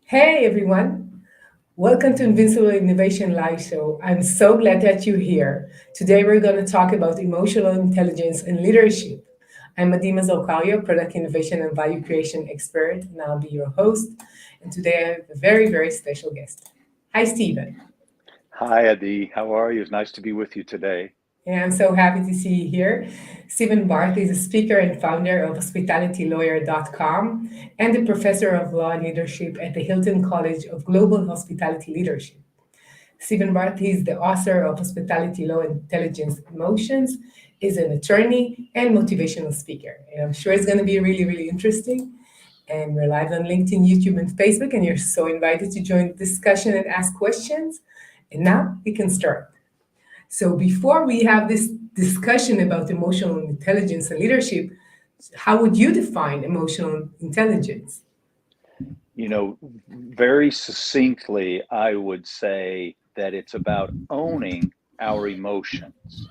Hey everyone, welcome to Invincible Innovation Live Show. I'm so glad that you're here. Today we're going to talk about emotional intelligence and leadership. I'm Mazor, Kario, product innovation and value creation expert, and I'll be your host. And today I have a very, very special guest. Hi, Stephen. Hi, Adi. How are you? It's nice to be with you today. And I'm so happy to see you here. Stephen Barth is a speaker and founder of hospitalitylawyer.com and a professor of law and leadership at the Hilton College of Global Hospitality Leadership. Stephen Barth is the author of Hospitality Law Intelligence Emotions, is an attorney and motivational speaker. And I'm sure it's going to be really, really interesting. And we're live on LinkedIn, YouTube, and Facebook, and you're so invited to join the discussion and ask questions. And now we can start. So before we have this discussion about emotional intelligence and leadership, how would you define emotional intelligence? Very succinctly, I would say that it's about owning our emotions,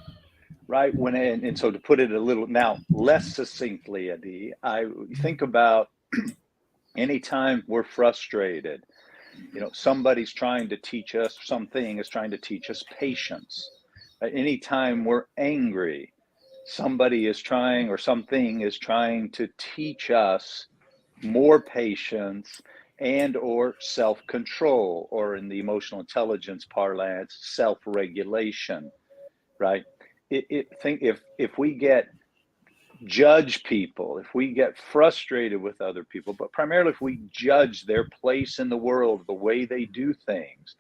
right? And so to put it a little now less succinctly, Adi, I think about anytime we're frustrated, somebody's trying to teach us something is trying to teach us patience. Anytime we're angry, somebody is trying or something is trying to teach us more patience and or self-control, or in the emotional intelligence parlance, self-regulation, right? Think if we get judge people, if we get frustrated with other people, but primarily if we judge their place in the world, the way they do things,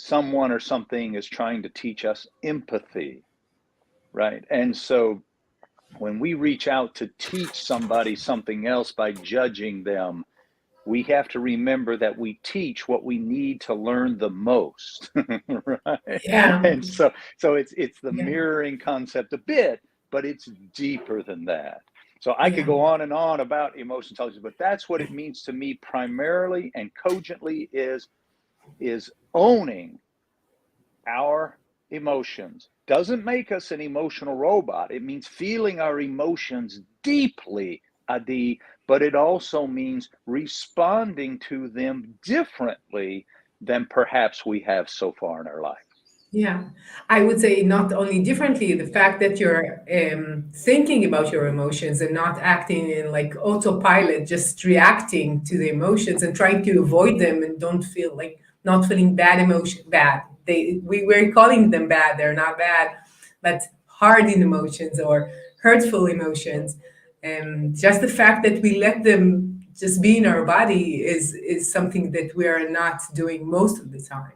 someone or something is trying to teach us empathy, right? And so when we reach out to teach somebody something else by judging them, we have to remember that we teach what we need to learn the most, right? Yeah, And so it's the yeah, mirroring concept a bit, but it's deeper than that. So I could yeah. go on and on about emotional intelligence, but that's what it means to me primarily and cogently is owning our emotions. Doesn't make us an emotional robot. It means feeling our emotions deeply, Adi, but it also means responding to them differently than perhaps we have so far in our life. Yeah, I would say not only differently, the fact that you're thinking about your emotions and not acting in like autopilot, just reacting to the emotions and trying to avoid them and don't feel like not feeling bad. We were calling them bad. They're not bad, but hardened emotions or hurtful emotions. And just the fact that we let them just be in our body is something that we are not doing most of the time.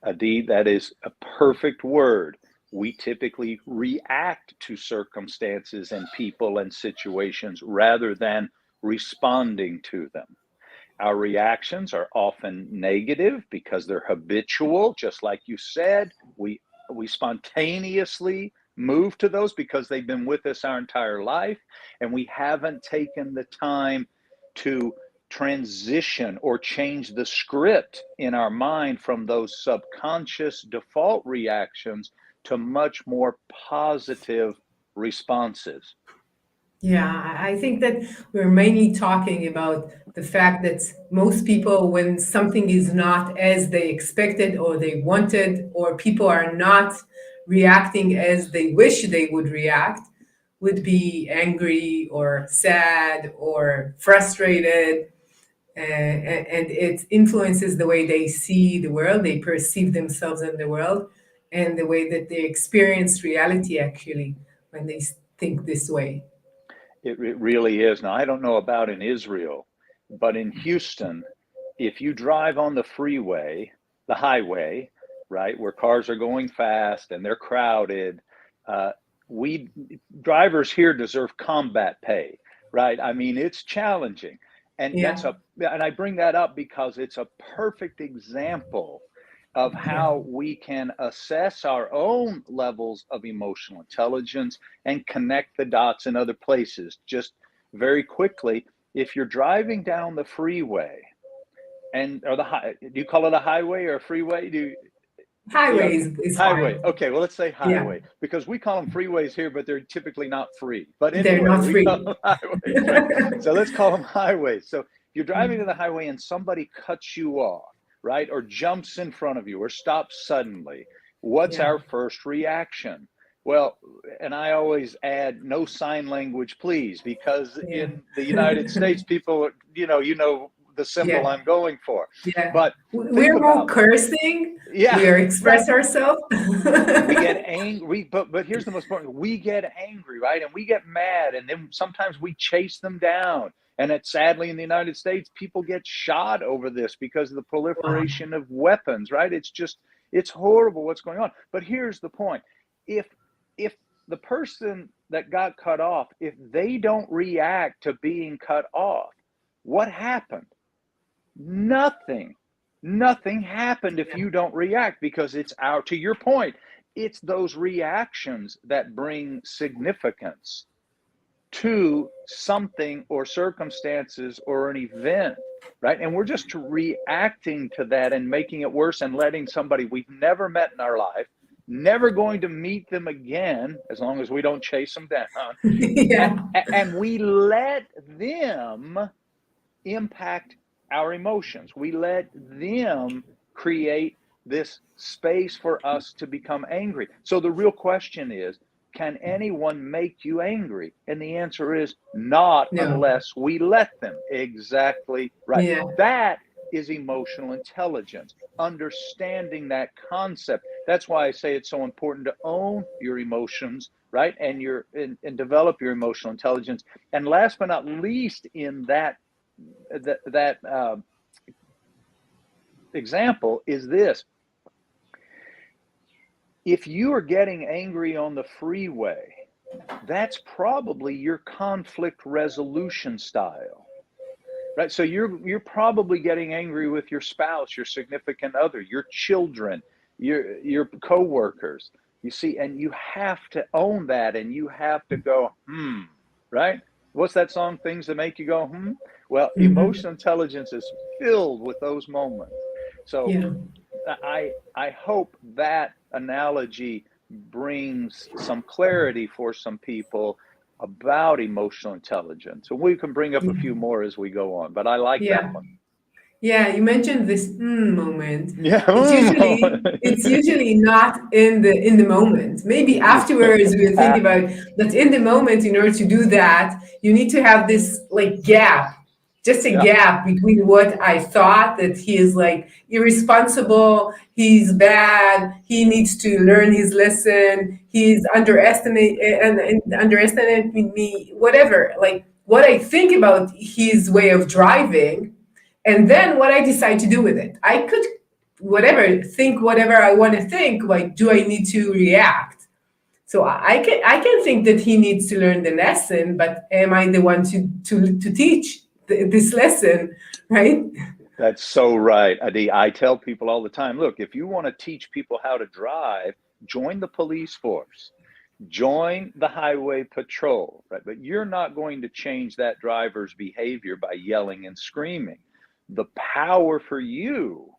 Adi, that is a perfect word. We typically react to circumstances and people and situations rather than responding to them. Our reactions are often negative because they're habitual, just like you said. We spontaneously move to those because they've been with us our entire life, and we haven't taken the time to transition or change the script in our mind from those subconscious default reactions to much more positive responses. Yeah, I think that we're mainly talking about the fact that most people, when something is not as they expected or they wanted, or people are not reacting as they wish they would react, would be angry or sad or frustrated. And it influences the way they see the world, they perceive themselves in the world, and the way that they experience reality actually when they think this way. It really is. Now, I don't know about in Israel, but in Houston, if you drive on the freeway, the highway, right, where cars are going fast and they're crowded, uh, we drivers here deserve combat pay, right? I mean, it's challenging. And Yeah. and I bring that up because it's a perfect example of Yeah. how we can assess our own levels of emotional intelligence and connect the dots in other places. Just very quickly, if you're driving down the freeway and or the high, do you call it a highway or a freeway? Yeah, Highway okay. is Highway. fine. Okay, well, let's say Yeah. highway because we call them freeways here, but they're typically not free. But They're anyway, not we call free. them highways, right? So let's call them highways. So if you're driving to the highway and somebody cuts you off, right? Or jumps in front of you or stops suddenly. What's Yeah. our first reaction? Well, and I always add no sign language, please, because Yeah. in the United States, people, the symbol Yeah. I'm going for. Yeah. But think We're more about, cursing. yeah, We are right. express ourselves. We get angry, but here's the most important: we get angry, right? And we get mad, and then sometimes we chase them down. And it sadly in the United States, people get shot over this because of the Wow. proliferation of weapons, right? It's horrible what's going on. But here's the point: if if the person that got cut off, if they don't react to being cut off, what happened? Nothing. Nothing happened if Yeah. you don't react, because to your point, it's those reactions that bring significance to something or circumstances or an event, right? And we're just reacting to that and making it worse and letting somebody we've never met in our life, never going to meet them again, as long as we don't chase them down, and, Yeah. and we let them impact our emotions. We let them create this space for us to become angry. So the real question is, can anyone make you angry? And the answer is not, No. unless we let them. Exactly right. Yeah. That is emotional intelligence, understanding that concept. That's why I say it's so important to own your emotions, right? And develop your emotional intelligence. And last but not least, in that example is this: if you are getting angry on the freeway, that's probably your conflict resolution style, right? So you're probably getting angry with your spouse, your significant other, your children, your coworkers. You see, and you have to own that, and you have to go, right? What's that song, Things That Make You Go, Well, Mhm. emotional intelligence is filled with those moments. So Yeah. I hope that analogy brings some clarity for some people about emotional intelligence. And we can bring up a Yeah. few more as we go on, but I like that Yeah. one. Yeah, you mentioned this moment. Yeah. It's usually not in the moment. Maybe afterwards we'll think Ah, about that. In the moment, in order to do that, you need to have this like gap, just a yeah. gap between what I thought that he is like irresponsible, he's bad, he needs to learn his lesson, he's and underestimating me, whatever. Like what I think about his way of driving and then what I decide to do with it. I could whatever think whatever I want to think. Like, do I need to react? So I can think that he needs to learn the lesson, but am I the one to teach this lesson, right? That's so right, Adi. I tell people all the time, look, if you want to teach people how to drive, join the police force. Join the highway patrol, right? But you're not going to change that driver's behavior by yelling and screaming. The power for you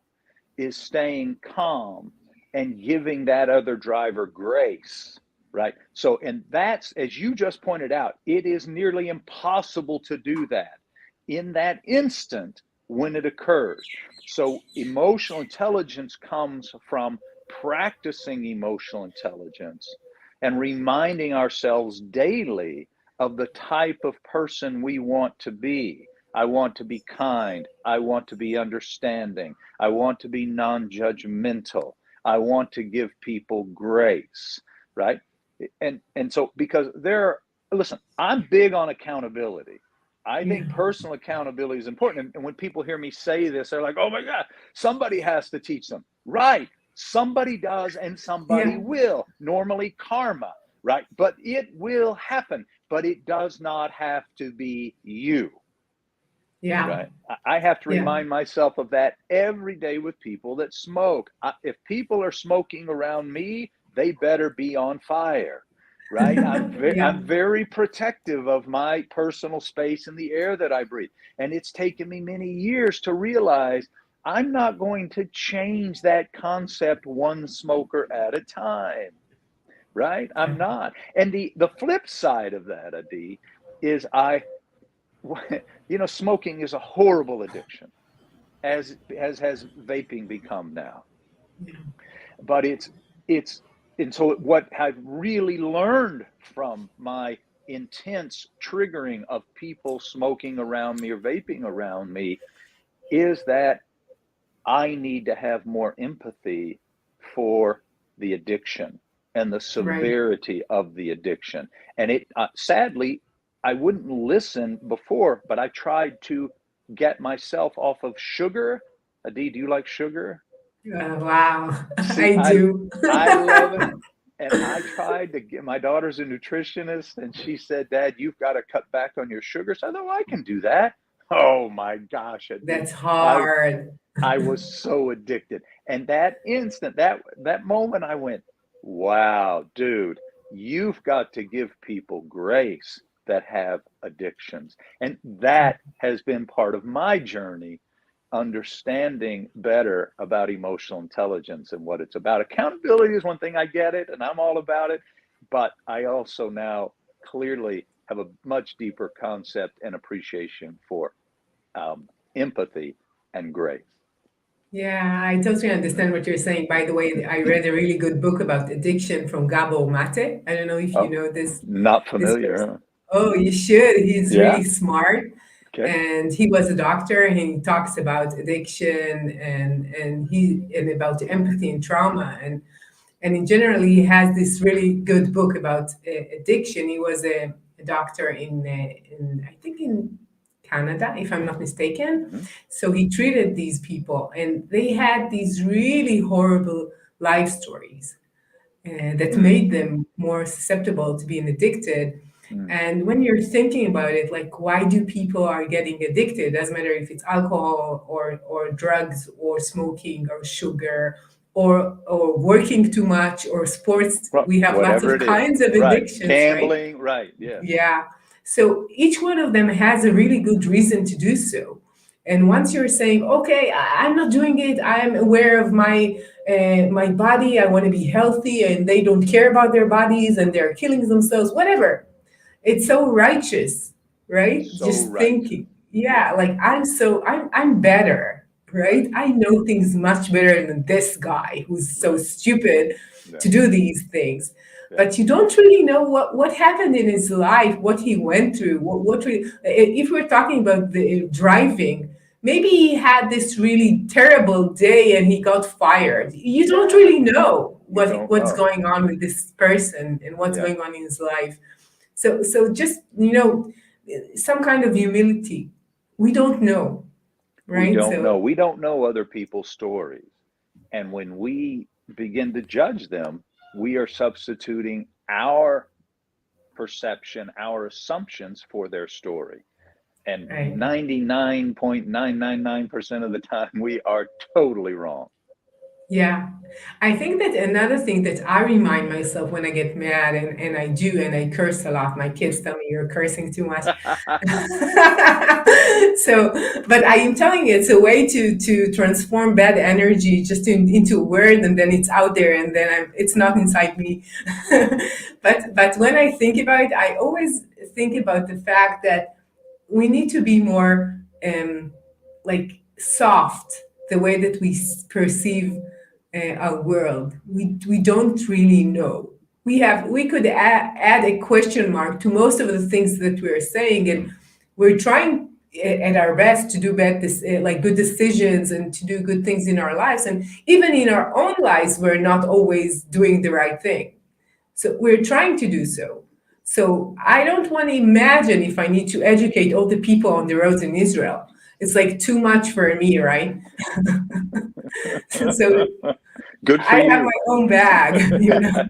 is staying calm and giving that other driver grace, right? So, and that's, as you just pointed out, it is nearly impossible to do that in that instant when it occurs. So, emotional intelligence comes from practicing emotional intelligence and reminding ourselves daily of the type of person we want to be. I want to be kind. I want to be understanding. I want to be non judgmental. I want to give people grace, right? And so, because listen, I'm big on accountability. I Yeah, think personal accountability is important. And when people hear me say this, they're like, oh my God, somebody has to teach them. Right. Somebody does, and somebody yeah, will. Normally, karma, right? But it will happen, but it does not have to be you. yeah, Right. I have to yeah, remind myself of that every day with people that smoke. If people are smoking around me, they better be on fire. Right. yeah, I'm very protective of my personal space and the air that I breathe. And it's taken me many years to realize I'm not going to change that concept one smoker at a time. Right. I'm not. And the flip side of that, Adi, is smoking is a horrible addiction, as has vaping become now. Yeah. But it's and so what I've really learned from my intense triggering of people smoking around me or vaping around me is that I need to have more empathy for the addiction and the Right. severity of the addiction. And it sadly, I wouldn't listen before, but I tried to get myself off of sugar. Adi, do you like sugar? Wow. See, I do. I love it. And I tried to get, my daughter's a nutritionist, and she said, Dad, you've got to cut back on your sugar. So I thought, well, I can do that. Oh my gosh, That's I hard. I was so addicted. And that instant, that moment I went, wow, dude, you've got to give people grace that have addictions. And that has been part of my journey, understanding better about emotional intelligence and what it's about. Accountability is one thing, I get it, and I'm all about it. But I also now clearly have a much deeper concept and appreciation for empathy and grace. Yeah, I totally understand what you're saying. By the way, I read a really good book about addiction from Gabo Mate. I don't know if you Oh, know not this person. familiar, huh? Oh, you should. He's Yeah. really smart, Okay. and he was a doctor, and he talks about addiction and about empathy and trauma, and in general, he has this really good book about addiction. He was a doctor in I think in Canada, if I'm not mistaken. Mm-hmm. So he treated these people, and they had these really horrible life stories that Mm, made them more susceptible to being addicted. mm. And when you're thinking about it, like why do people are getting addicted? Doesn't matter if it's alcohol or drugs or smoking or sugar or working too much or sports. Well, We have lots whatever of it is. kinds of Right. addictions, right? Gambling. Right. Yes. Yeah. So each one of them has a really good reason to do so. And once you're saying, okay, I'm not doing it, I'm aware of my body, I want to be healthy, and they don't care about their bodies and they're killing themselves, whatever. It's so righteous, right? So Just righteous. thinking, Yeah. yeah, like I'm better, right? Right. I know things much better than this guy who's so Right. stupid Yeah. to do these things. Yeah. But you don't really know what happened in his life, what he went through, what really, if we're talking about the driving, maybe he had this really terrible day and he got fired. You don't Yeah. really know You don't what's know. going on with this person and what's Yeah. going on in his life. So just some kind of humility. We don't know, We right? don't know. So We don't know other people's stories. And when we begin to judge them, we are substituting our perception, our assumptions for their story. And right. 99.999% of the time, we are totally wrong. Yeah. I think that another thing that I remind myself when I get mad, and I do, and I curse a lot. My kids tell me you're cursing too much. So, but I am telling you, it's a way to transform bad energy just into a word, and then it's out there, and then it's not inside me. But when I think about it, I always think about the fact that we need to be more like soft the way that we perceive our world. We don't really know. We could add a question mark to most of the things that we're saying, and we're trying at our best to do like good decisions and to do good things in our lives, and even in our own lives we're not always doing the right thing, so we're trying to do so. So I don't want to imagine if I need to educate all the people on the roads in Israel. It's like too much for me, right? So Good for I have you. my own bag, you know.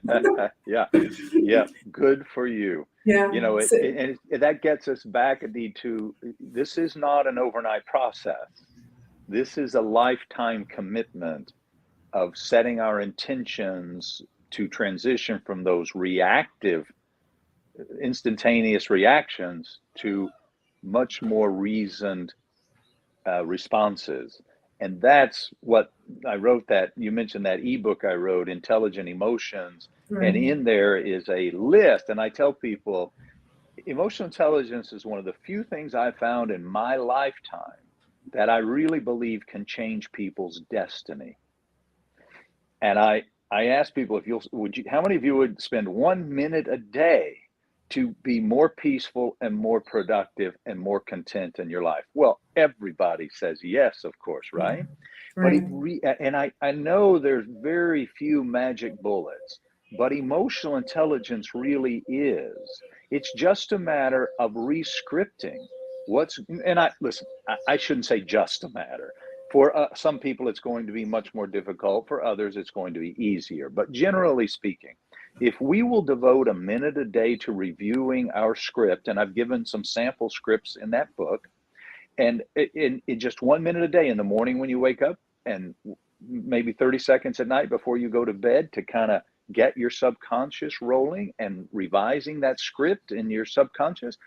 Yeah. Yeah. Good for you. Yeah. So And that gets us back indeed to this is not an overnight process. This is a lifetime commitment of setting our intentions to transition from those reactive, instantaneous reactions to much more reasoned responses. And that's what I wrote, that you mentioned that ebook I wrote, Intelligent Emotions. And right. in there is a list. And I tell people, Emotional intelligence is one of the few things I've found in my lifetime that I really believe can change people's destiny. And I ask people, if you'll, would you, how many of you would spend 1 minute a day to be more peaceful and more productive and more content in your life? Well, everybody says yes, of course, Yeah. right? But Right. I know there's very few magic bullets, but emotional intelligence really is. It's just a matter of rescripting and I listen, I shouldn't say just a matter. For some people, it's going to be much more difficult. For others, it's going to be easier. But generally speaking, if we will devote a minute a day to reviewing our script, and I've given some sample scripts in that book, and in just 1 minute a day in the morning when you wake up, and maybe 30 seconds at night before you go to bed to kind of get your subconscious rolling and revising that script in your subconscious,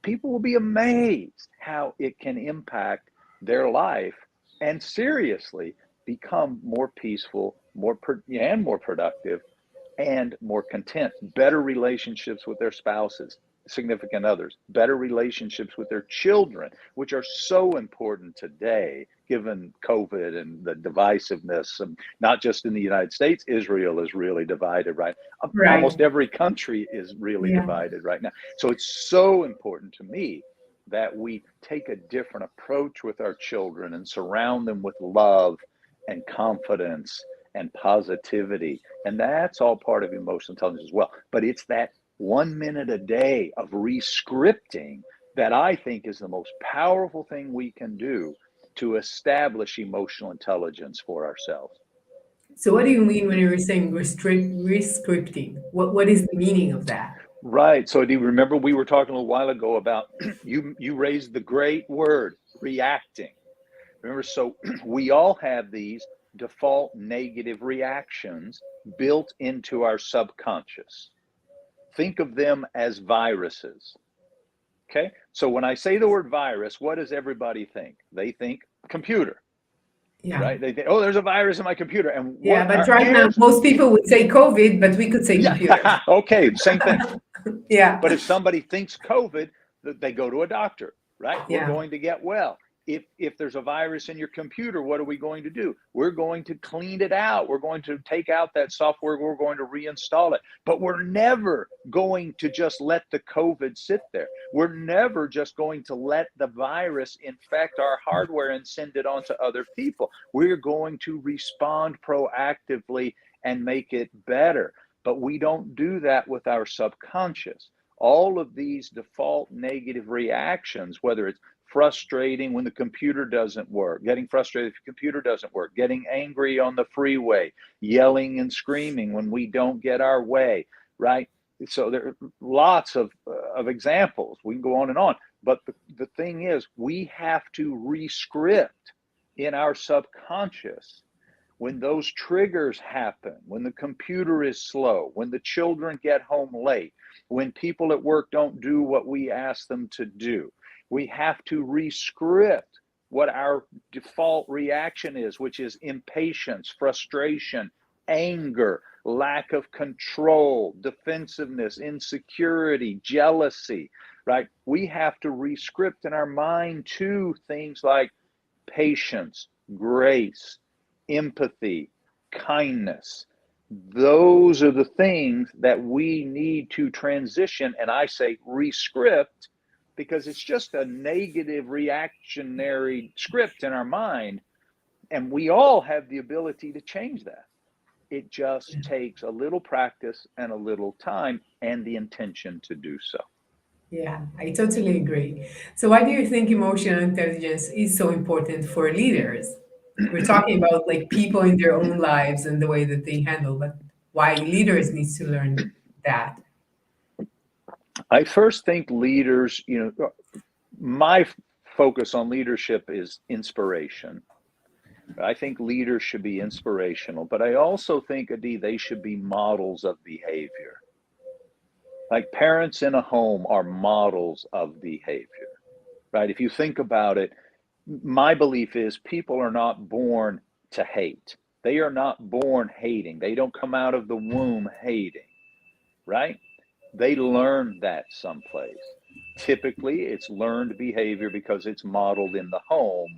people will be amazed how it can impact their life and seriously become more peaceful, and more productive and more content, better relationships with their spouses, significant others, better relationships with their children, which are so important today, given COVID and the divisiveness, not just in the United States. Israel is really divided, right? Right. Almost every country is really Yeah. divided right now. So it's so important to me that we take a different approach with our children and surround them with love and confidence and positivity. And that's all part of emotional intelligence as well. But it's that 1 minute a day of rescripting that I think is the most powerful thing we can do to establish emotional intelligence for ourselves. So what do you mean when you're saying rescripting? What is the meaning of that? Right. So do you remember we were talking a little while ago about you raised the great word reacting. Remember, so we all have these default negative reactions built into our subconscious. Think of them as viruses. Okay. So when I say the word virus, what does everybody think? They think computer, Yeah. right? They think, oh, there's a virus in my computer. And Yeah, what but our right now answer? most people would say COVID, but we could say computer. Yeah. Okay. Same thing. Yeah. But if somebody thinks COVID, they go to a doctor, right? We're Yeah. going to get well. If there's a virus in your computer, what are we going to do? We're going to clean it out. We're going to take out that software. We're going to reinstall it. But we're never going to just let the COVID sit there. We're never just going to let the virus infect our hardware and send it on to other people. We're going to respond proactively and make it better. But we don't do that with our subconscious. All of these default negative reactions, whether it's frustrating when the computer doesn't work, getting frustrated if the computer doesn't work, getting angry on the freeway, yelling and screaming when we don't get our way, right? So there are lots of examples. We can go on and on. But the thing is, we have to rescript in our subconscious when those triggers happen, when the computer is slow, when the children get home late, when people at work don't do what we ask them to do. We have to rescript what our default reaction is, which is impatience, frustration, anger, lack of control, defensiveness, insecurity, jealousy, right? We have to rescript in our mind to things like patience, grace, empathy, kindness. Those are the things that we need to transition. And I say rescript because it's just a negative reactionary script in our mind. And we all have the ability to change that. It just takes a little practice and a little time and the intention to do so. Yeah, I totally agree. So why do you think emotional intelligence is so important for leaders? We're talking about like people in their own lives and the way that they handle, but why leaders need to learn that? I first think leaders, my focus on leadership is inspiration. I think leaders should be inspirational, but I also think, Adi, they should be models of behavior. Like parents in a home are models of behavior, right? If you think about it, my belief is people are not born to hate. They are not born hating. They don't come out of the womb hating, right? They learn that someplace. Typically, it's learned behavior because it's modeled in the home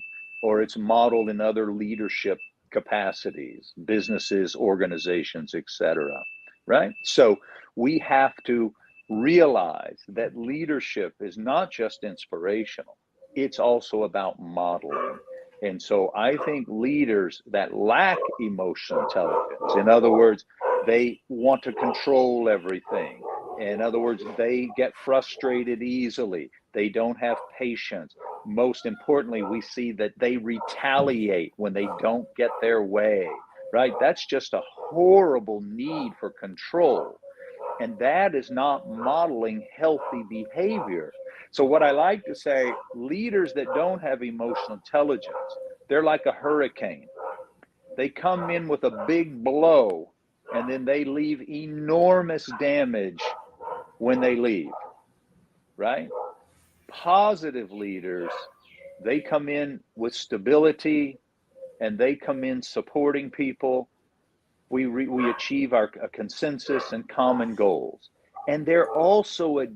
or it's modeled in other leadership capacities, businesses, organizations, etc. Right? So we have to realize that leadership is not just inspirational, it's also about modeling. And so I think leaders that lack emotional intelligence, in other words, they want to control everything. In other words, they get frustrated easily. They don't have patience. Most importantly, we see that they retaliate when they don't get their way, right? That's just a horrible need for control. And that is not modeling healthy behavior. So, what I like to say, leaders that don't have emotional intelligence, they're like a hurricane. They come in with a big blow and then they leave enormous damage when they leave, right? Positive leaders, they come in with stability and they come in supporting people. We achieve our a consensus and common goals. And they're also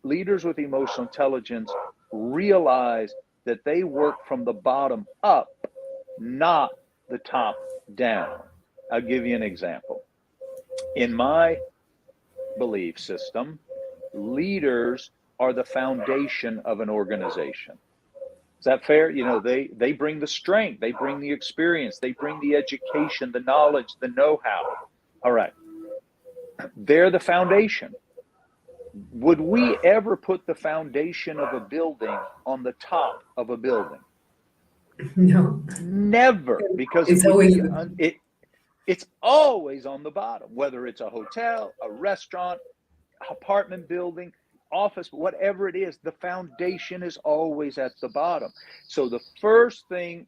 leaders with emotional intelligence realize that they work from the bottom up, not the top down. I'll give you an example. In my belief system, leaders are the foundation of an organization. Is that fair? You know, they bring the strength, they bring the experience, they bring the education, the knowledge, the know-how. All right. They're the foundation. Would we ever put the foundation of a building on the top of a building? No, Never, because it it's would always be it's always on the bottom, whether it's a hotel, a restaurant, apartment building, office, whatever it is, the foundation is always at the bottom. So the first thing,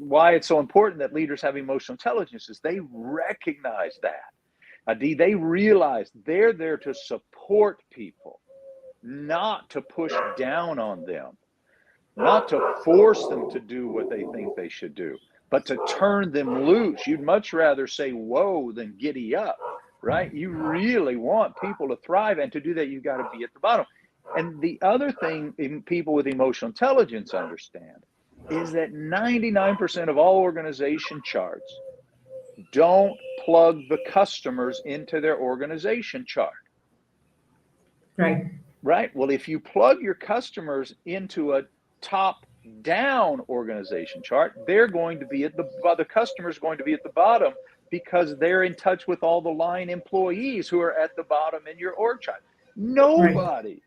why it's so important that leaders have emotional intelligence is they recognize that. They realize they're there to support people, not to push down on them, not to force them to do what they think they should do, but to turn them loose. You'd much rather say whoa than giddy up, right? You really want people to thrive, and to do that, you've got to be at the bottom. And the other thing people with emotional intelligence understand is that 99% of all organization charts don't plug the customers into their organization chart. right. Right? Well, if you plug your customers into a top down organization chart, they're going to be at the customer's going to be at the bottom because they're in touch with all the line employees who are at the bottom in your org chart. Right. Nobody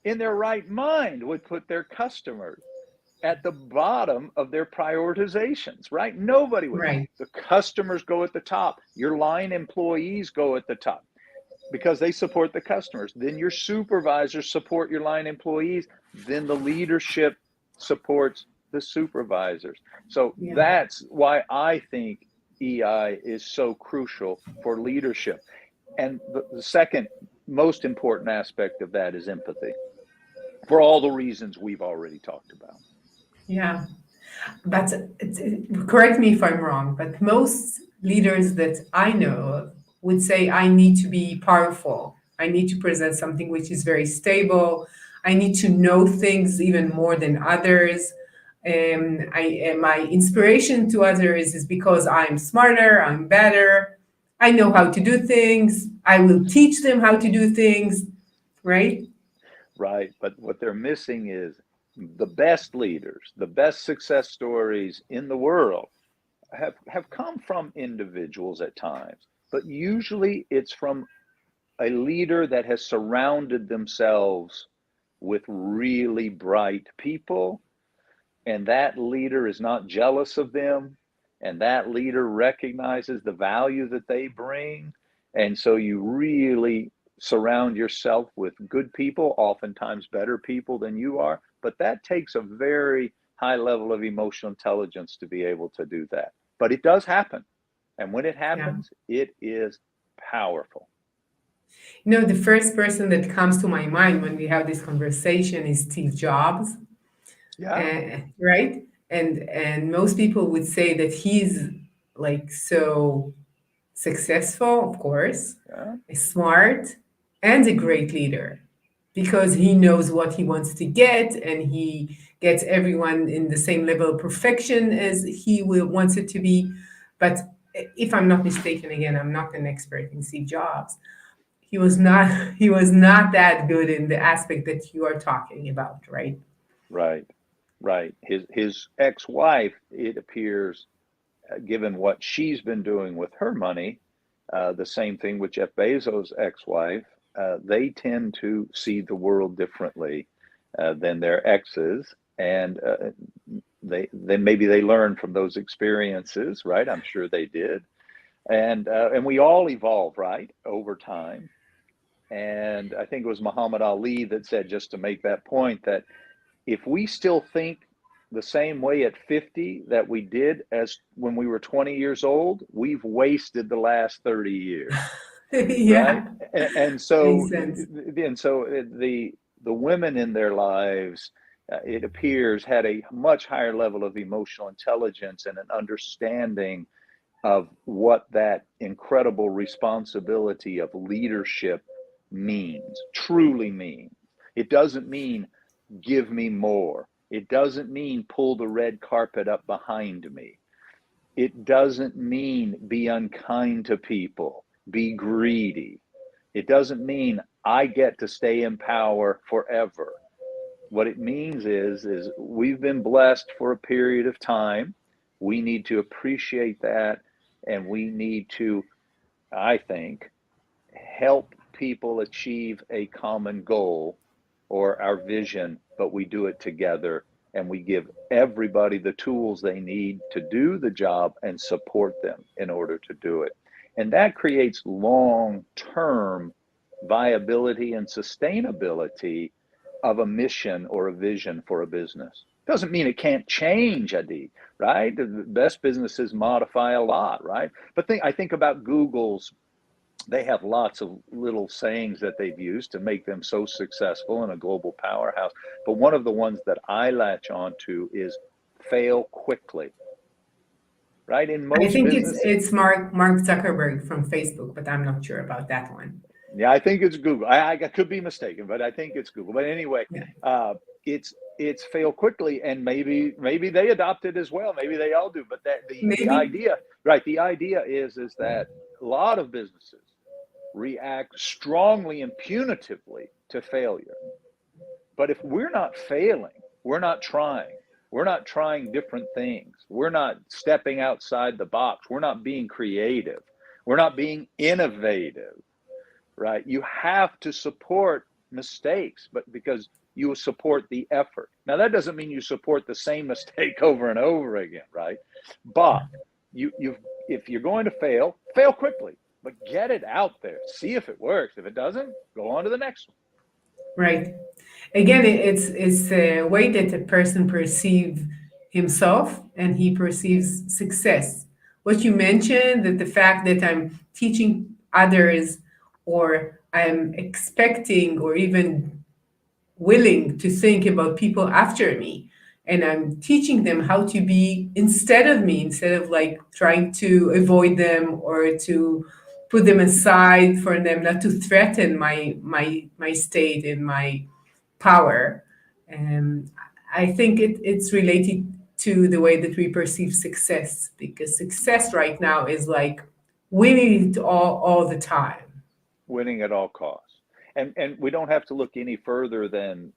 in their right mind would put their customers at the bottom of their prioritizations, right? Nobody would. Right. The customers go at the top. Your line employees go at the top because they support the customers. Then your supervisors support your line employees. Then the leadership supports the supervisors. So Yeah. that's why I think EI is so crucial for leadership. And the second most important aspect of that is empathy, for all the reasons we've already talked about. Yeah. But correct me if I'm wrong, but most leaders that I know of would say, I need to be powerful. I need to present something which is very stable. I need to know things even more than others. And my inspiration to others is because I'm smarter, I'm better, I know how to do things. I will teach them how to do things, right? Right. But what they're missing is the best leaders, the best success stories in the world have come from individuals at times, but usually it's from a leader that has surrounded themselves with really bright people, and that leader is not jealous of them, and that leader recognizes the value that they bring. And so you really surround yourself with good people, oftentimes better people than you are, but that takes a very high level of emotional intelligence to be able to do that. But it does happen, and when it Yeah. happens, it is powerful. The first person that comes to my mind when we have this conversation is Steve Jobs, Yeah. right? And most people would say that he's like so successful, of course, Yeah. smart, and a great leader. because he knows what he wants to get, and he gets everyone in the same level of perfection as he will wants it to be. But if I'm not mistaken, again, I'm not an expert in Steve Jobs. He was not he was not that good in the aspect that you are talking about, right? Right, right. His ex-wife, it appears, given what she's been doing with her money, the same thing with Jeff Bezos' ex-wife. They tend to see the world differently than their exes, and they maybe they learned from those experiences, right? I'm sure they did, and we all evolve, right, over time. And I think it was Muhammad Ali that said, just to make that point, that if we still think the same way at 50 that we did as when we were 20 years old, we've wasted the last 30 years, right? Yeah, And makes so, sense. the women in their lives, it appears, had a much higher level of emotional intelligence and an understanding of what that incredible responsibility of leadership means, truly means. It doesn't mean give me more. It doesn't mean pull the red carpet up behind me. It doesn't mean be unkind to people, be greedy. It doesn't mean I get to stay in power forever. What it means is we've been blessed for a period of time. We need to appreciate that, and we need to, I think, help people achieve a common goal or our vision, but we do it together, and we give everybody the tools they need to do the job and support them in order to do it. And that creates long-term viability and sustainability of a mission or a vision for a business. Doesn't mean it can't change, Adi, right? The best businesses modify a lot, right? But I think about Google's, they have lots of little sayings that they've used to make them so successful in a global powerhouse. But one of the ones that I latch onto is fail quickly, right? In I most think it's businesses, it's Mark Zuckerberg from Facebook, but I'm not sure about that one. yeah, I think it's Google. I could be mistaken, but I think it's Google. But anyway, Yeah, it's fail quickly, and maybe they adopt it as well. Maybe they all do. But that the maybe. idea, right? The idea is that a lot of businesses react strongly and punitively to failure. But if we're not failing, we're not trying. We're not trying different things. We're not stepping outside the box. We're not being creative. We're not being innovative, right? You have to support mistakes, but because you support the effort. Now, that doesn't mean you support the same mistake over and over again, right? But you if you're going to fail, fail quickly, but get it out there. See if it works. If it doesn't, go on to the next one. Right. Again, it's a way that a person perceives himself and he perceives success. What you mentioned, that the fact that I'm teaching others, or I'm expecting or even willing to think about people after me, and I'm teaching them how to be instead of me, instead of like trying to avoid them or to put them aside for them not to threaten my state and my power. And I think it's related to the way that we perceive success, because success right now is like winning it all the time. Winning at all costs. And we don't have to look any further than,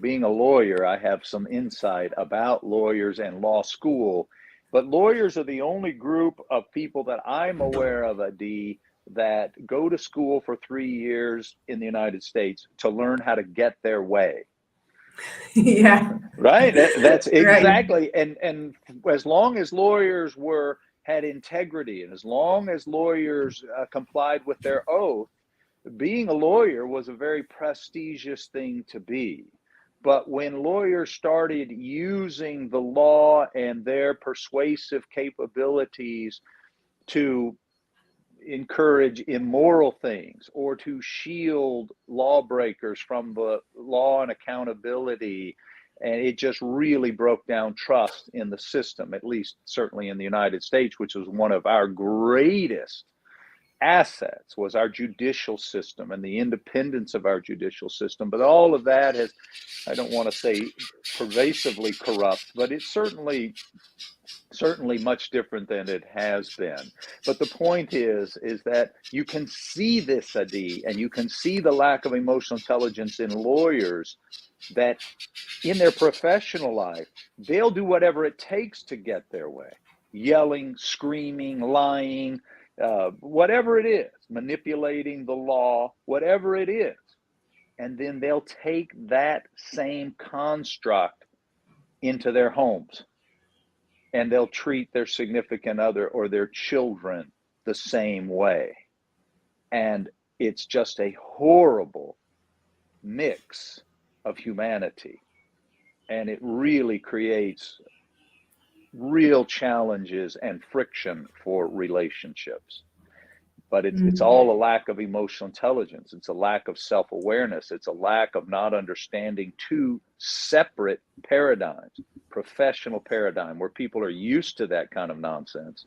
being a lawyer, I have some insight about lawyers and law school. But lawyers are the only group of people that I'm aware of, Adi, that go to school for 3 years in the United States to learn how to get their way. Yeah, Right? That's right. exactly. And as long as lawyers had integrity, and as long as lawyers complied with their oath, being a lawyer was a very prestigious thing to be. But when lawyers started using the law and their persuasive capabilities to encourage immoral things or to shield lawbreakers from the law and accountability, and it just really broke down trust in the system, at least certainly in the United States, which was one of our greatest assets was our judicial system and the independence of our judicial system. But all of that has, I don't want to say pervasively corrupt, but it's certainly much different than it has been. But the point is that you can see this, Adi, and you can see the lack of emotional intelligence in lawyers, that in their professional life, they'll do whatever it takes to get their way. Yelling, screaming, lying, whatever it is, manipulating the law, whatever it is. And then they'll take that same construct into their homes, and they'll treat their significant other or their children the same way. And it's just a horrible mix of humanity. And it really creates real challenges and friction for relationships. But it's all a lack of emotional intelligence. It's a lack of self-awareness. It's a lack of not understanding two separate paradigms, professional paradigm where people are used to that kind of nonsense,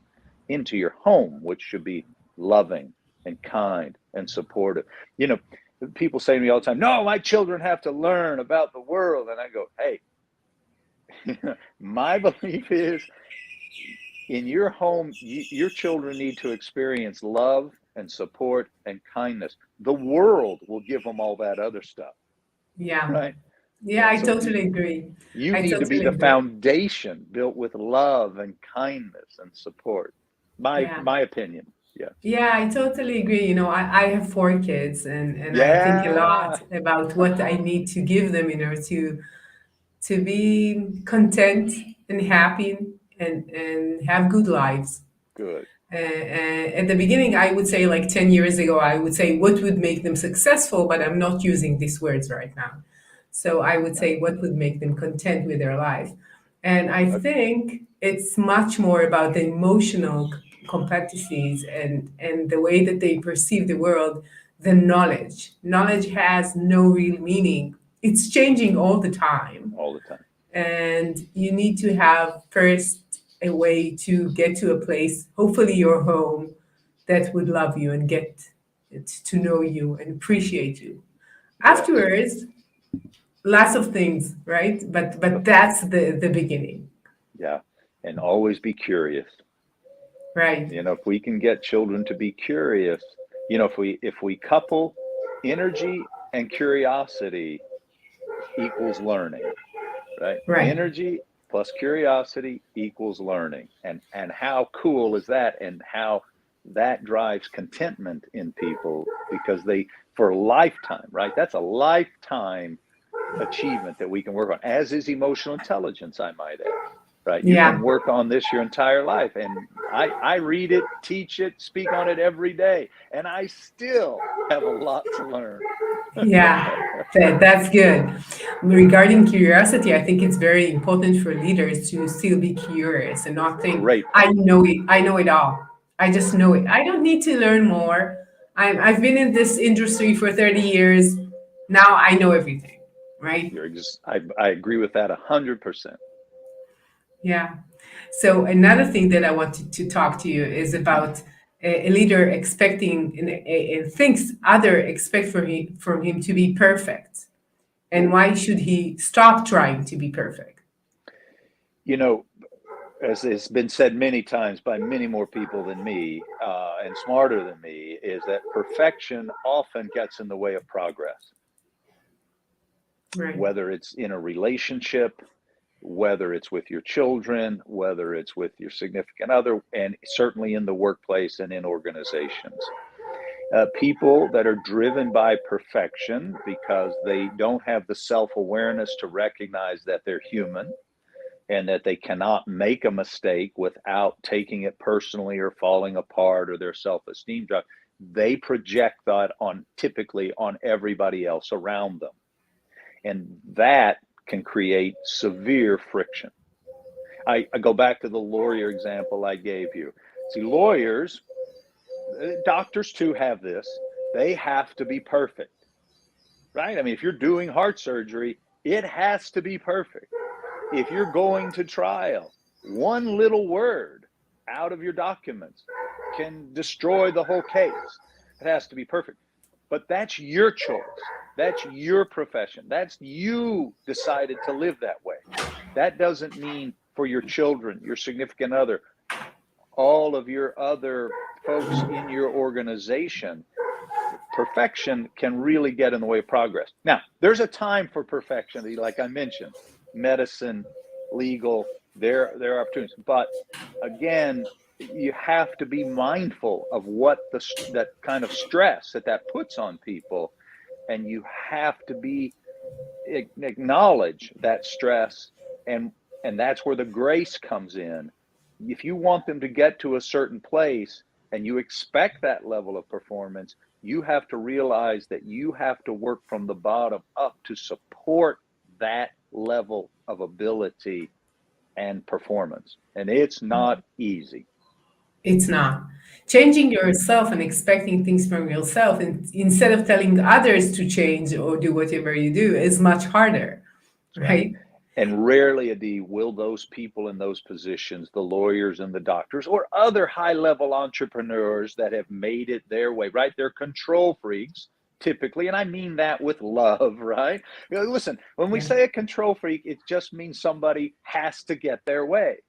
into your home, which should be loving and kind and supportive. You know, people say to me all the time, no, my children have to learn about the world. And I go, hey, my belief is, in your home, your children need to experience love and support and kindness. The world will give them all that other stuff. Yeah. Right? Yeah, I So totally agree. you I need to be totally the agree. foundation built with love and kindness and support. Yeah. My opinion. Yeah. Yeah, I totally agree. You know, I have four kids, and I think a Yeah. lot about what I need to give them, you know, to be content and happy and have good lives. Good. At the beginning, I would say, like 10 years ago, I would say what would make them successful, but I'm not using these words right now. So I would Right. say what would make them content with their life. And I Okay. think it's much more about the emotional competencies and the way that they perceive the world than knowledge. Knowledge has no real meaning. It's changing all the time, All the time. and you need to have first a way to get to a place, hopefully your home, that would love you and get to know you and appreciate you. Yes. Afterwards, lots of things, right? But that's the beginning. Yeah. And always be curious. Right. You know, if we can get children to be curious, you know, if we couple energy and curiosity equals learning, right? Right. Energy plus curiosity equals learning. And how cool is that? And how that drives contentment in people, because they, for a lifetime, right? That's a lifetime achievement that we can work on, as is emotional intelligence, I might add. Right? You can Yeah. work on this your entire life. And I read it, teach it, speak on it every day, and I still have a lot to learn. Yeah, that's good. Regarding curiosity, I think it's very important for leaders to still be curious and not think, Great I point. know it, I know it all. I just know it. I don't need to learn more. I've been in this industry for 30 years. Now I know everything, right? You're just, I agree with that 100%. Yeah. So another thing that I wanted to talk to you is about a leader expecting and thinks other expect from him to be perfect. And Ooh. why should he stop trying to be perfect? You know, as it's been said many times by many more people than me, and smarter than me, is that perfection often gets in the way of progress, Right. whether it's in a relationship, whether it's with your children, whether it's with your significant other, and certainly in the workplace and in organizations. People that are driven by perfection because they don't have the self awareness to recognize that they're human and that they cannot make a mistake without taking it personally or falling apart, or their self esteem drop, they project that on, typically on, everybody else around them. And that can create severe friction. I go back to the lawyer example I gave you. See, lawyers, doctors too have this. They have to be perfect, right? I mean, if you're doing heart surgery, it has to be perfect. If you're going to trial, one little word out of your documents can destroy the whole case. It has to be perfect. But that's your choice. That's your profession. That's you decided to live that way. That doesn't mean for your children, your significant other, all of your other folks in your organization. Perfection can really get in the way of progress. Now, there's a time for perfection, like I mentioned, medicine, legal, there are opportunities. But again, you have to be mindful of what that kind of stress that puts on people, and you have to acknowledge that stress, and that's where the grace comes in. If you want them to get to a certain place and you expect that level of performance, you have to realize that you have to work from the bottom up to support that level of ability and performance. And it's not easy. It's not. Changing yourself and expecting things from yourself, and instead of telling others to change or do whatever you do, is much harder, That's right. right? And rarely, Adi, will those people in those positions, the lawyers and the doctors, or other high-level entrepreneurs that have made it their way, right? They're control freaks, typically, and I mean that with love, right? Listen, when we Yeah, say a control freak, it just means somebody has to get their way,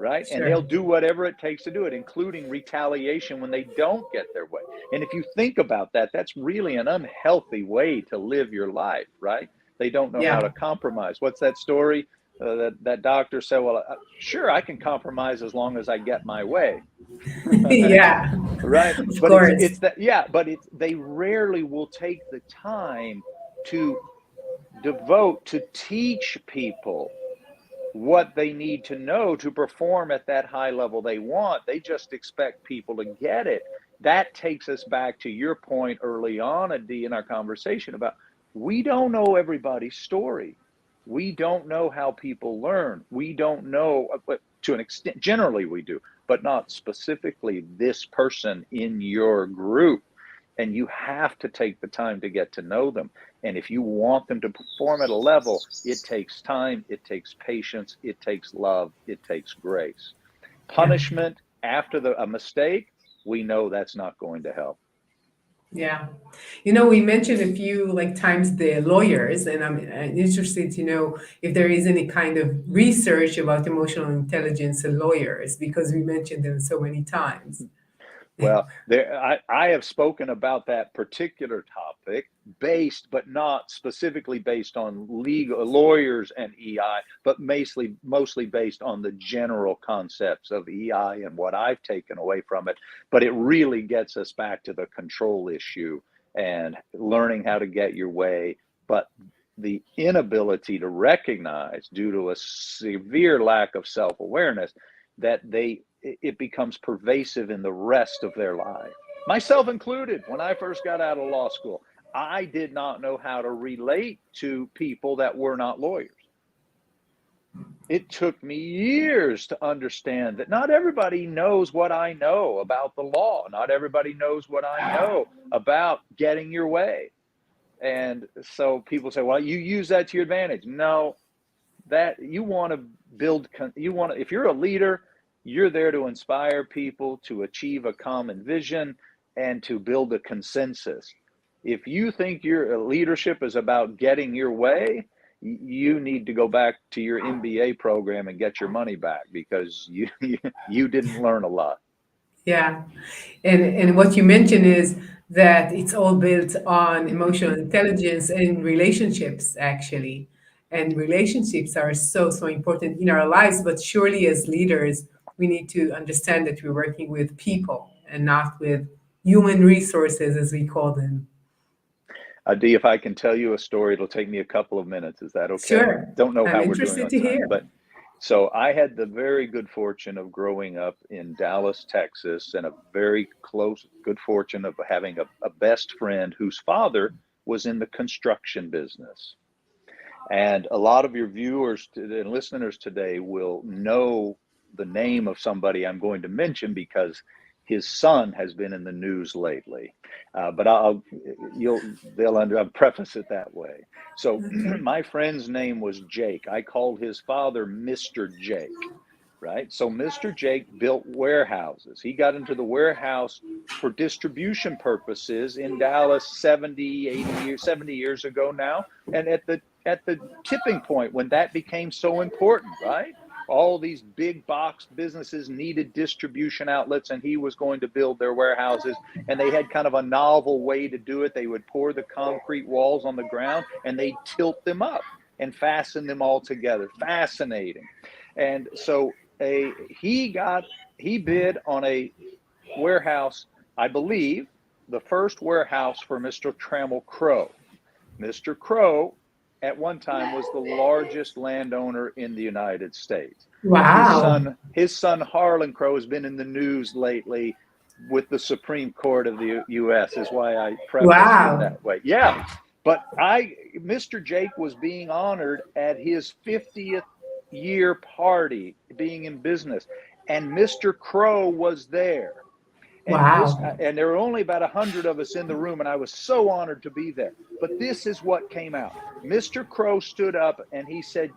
right? And they'll sure. do whatever it takes to do it, including retaliation when they don't get their way. And if you think about that, that's really an unhealthy way to live your life, right? They don't know how Yeah. to compromise. What's that story? That doctor said, well, sure, I can compromise as long as I get my way. Right? Yeah, Right. of But course. it's that, yeah, but they rarely will take the time to devote to teach people what they need to know to perform at that high level they want. They just expect people to get it. That takes us back to your point early on, Adi, in our conversation about we don't know everybody's story. We don't know how people learn. We don't know, to an extent, generally we do, but not specifically this person in your group. And you have to take the time to get to know them. And if you want them to perform at a level, it takes time, it takes patience, it takes love, it takes grace. Yeah. Punishment after a mistake, we know that's not going to help. Yeah. We mentioned a few like times the lawyers, and I'm interested to know if there is any kind of research about emotional intelligence and lawyers, because we mentioned them so many times. Well, I have spoken about that particular topic but not specifically based on legal lawyers and EI, but mostly based on the general concepts of EI and what I've taken away from it. But it really gets us back to the control issue and learning how to get your way. But the inability to recognize, due to a severe lack of self-awareness, that it becomes pervasive in the rest of their life, myself included. When I first got out of law school, I did not know how to relate to people that were not lawyers. It took me years to understand that not everybody knows what I know about the law. Not everybody knows what I know about getting your way. And so people say, well, you use that to your advantage. No, that you want to if you're a leader, you're there to inspire people to achieve a common vision and to build a consensus. If you think your leadership is about getting your way, you need to go back to your MBA program and get your money back, because you didn't learn a lot. Yeah. And what you mentioned is that it's all built on emotional intelligence and relationships, actually. And relationships are so, so important in our lives. But surely, as leaders, we need to understand that we're working with people and not with human resources, as we call them. Adi, if I can tell you a story, it'll take me a couple of minutes. Is that okay? Sure. Don't know I'm how we're doing interested on to time, hear. but so I had the very good fortune of growing up in Dallas, Texas, and a very good fortune of having a best friend whose father was in the construction business. And a lot of your viewers and listeners today will know the name of somebody I'm going to mention, because his son has been in the news lately. But I'll preface it that way. So Okay. my friend's name was Jake. I called his father Mr. Jake. right? So Mr. Jake built warehouses. He got into the warehouse for distribution purposes in Dallas 70 years ago now. And at the tipping point when that became so important, right? All these big box businesses needed distribution outlets, and he was going to build their warehouses. And they had kind of a novel way to do it. They would pour the concrete walls on the ground and they'd tilt them up and fasten them all together. Fascinating. And so he bid on a warehouse, I believe, the first warehouse for Mr. Trammell Crow. Mr. Crow at one time was the largest landowner in the United States. Wow. His son Harlan Crow has been in the news lately with the Supreme Court of the US, is why I prefaced it Wow. that way. Yeah. But Mr. Jake was being honored at his 50th year party being in business, and Mr. Crow was there. Wow. And there were only about 100 of us in the room, and I was so honored to be there. But this is what came out. Mr. Crow stood up and he said,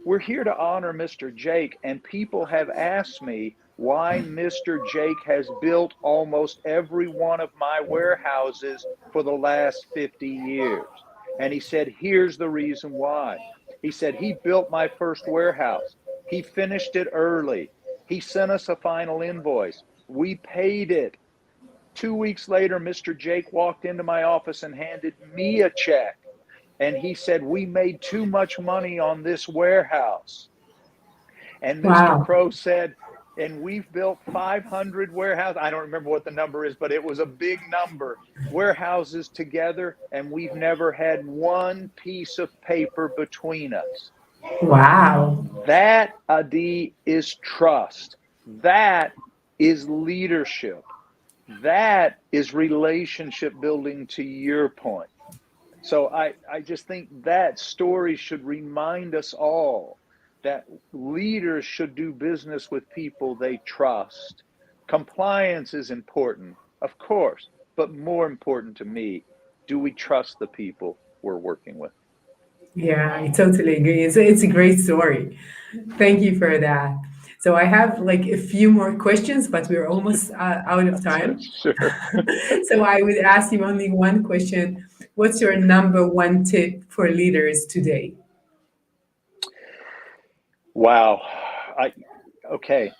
we're here to honor Mr. Jake, and people have asked me why Mr. Jake has built almost every one of my warehouses for the last 50 years. And he said, here's the reason why. He said, he built my first warehouse. He finished it early. He sent us a final invoice. We paid it. 2 weeks later, Mr. Jake walked into my office and handed me a check. And he said, we made too much money on this warehouse. And Mr. Wow. Crow said, and we've built 500 warehouses. I don't remember what the number is, but it was a big number. Warehouses together, and we've never had one piece of paper between us. Wow. That, Adi, is trust. That is leadership. That is relationship building, to your point. So I just think that story should remind us all that leaders should do business with people they trust. Compliance is important, of course, but more important to me, do we trust the people we're working with? Yeah, I totally agree. It's a great story. Thank you for that. So I have like a few more questions, but we're almost out of time. Sure. So I would ask you only one question. What's your number one tip for leaders today? Wow. Okay.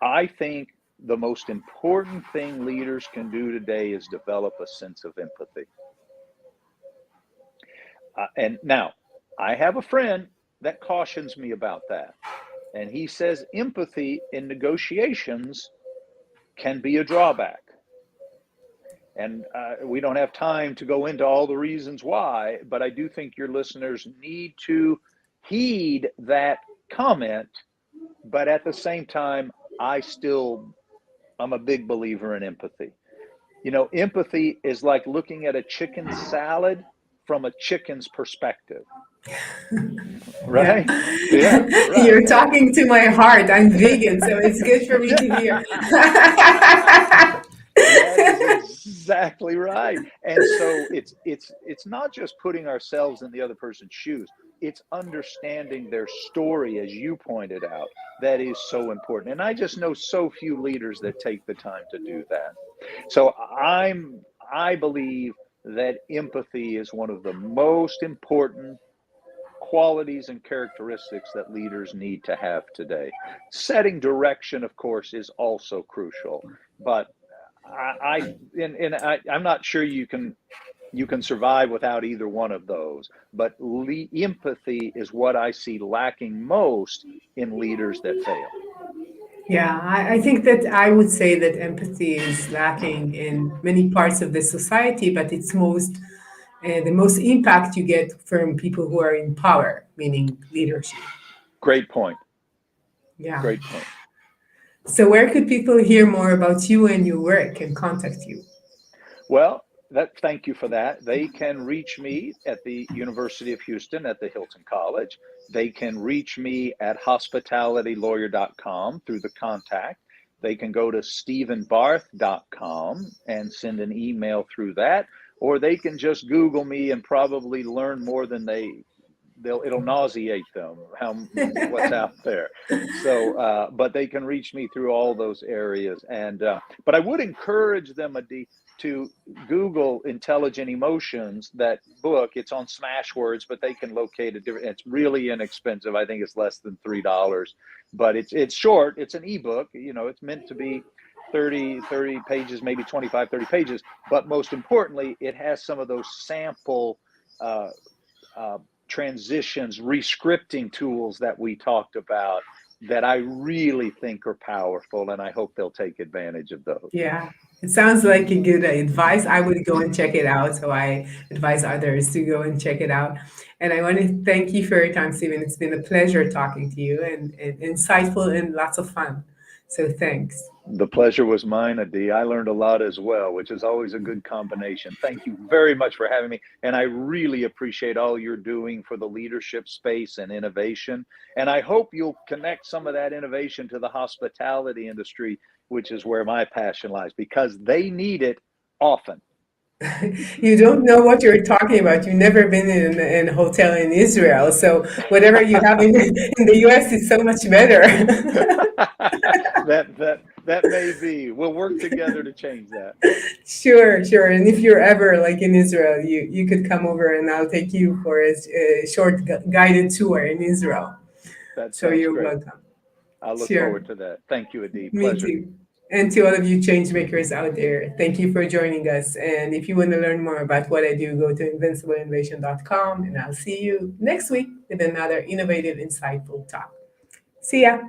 I think the most important thing leaders can do today is develop a sense of empathy. And now, I have a friend that cautions me about that. And he says empathy in negotiations can be a drawback. And we don't have time to go into all the reasons why, but I do think your listeners need to heed that comment. But at the same time, I'm a big believer in empathy. Empathy is like looking at a chicken salad from a chicken's perspective, Yeah. right? Yeah, right. You're talking to my heart. I'm vegan, so it's good for me to hear. That is exactly right. And so it's not just putting ourselves in the other person's shoes. It's understanding their story, as you pointed out, that is so important. And I just know so few leaders that take the time to do that. So I believe that empathy is one of the most important qualities and characteristics that leaders need to have today. Setting direction, of course, is also crucial, but I'm not sure you can survive without either one of those. But empathy is what I see lacking most in leaders that fail. Yeah, I think that I would say that empathy is lacking in many parts of the society, but it's the most impact you get from people who are in power, meaning leadership. Great point. Yeah. Great point. So where could people hear more about you and your work and contact you? Well, thank you for that. They can reach me at the University of Houston at the Hilton College. They can reach me at hospitalitylawyer.com through the contact. They can go to stephenbarth.com and send an email through that, or they can just Google me and probably learn more than they it'll nauseate them how what's out there. So, but they can reach me through all those areas. And but I would encourage them, Adi, to Google Intelligent Emotions, that book. It's on Smashwords, but they can locate it different. It's really inexpensive. I think it's less than $3, but it's short. It's an ebook. It's meant to be 30 pages, maybe 25, 30 pages. But most importantly, it has some of those sample uh, uh, transitions, rescripting tools that we talked about that I really think are powerful, and I hope they'll take advantage of those. Yeah, it sounds like a good advice. I would go and check it out. So I advise others to go and check it out. And I want to thank you for your time, Stephen. It's been a pleasure talking to you and insightful and lots of fun. So thanks. The pleasure was mine, Adi. I learned a lot as well, which is always a good combination. Thank you very much for having me. And I really appreciate all you're doing for the leadership space and innovation. And I hope you'll connect some of that innovation to the hospitality industry, which is where my passion lies, because they need it often. You don't know what you're talking about. You've never been in a hotel in Israel. So whatever you have in the US is so much better. That may be. We'll work together to change that. Sure, sure. And if you're ever like in Israel, you could come over and I'll take you for a short guided tour in Israel. That So sounds you're great. welcome. I look Sure. forward to that. Thank you, Adi. Me Pleasure. too. And to all of you change makers out there, thank you for joining us. And if you want to learn more about what I do, go to invincibleinnovation.com and I'll see you next week with another innovative, insightful talk. See ya.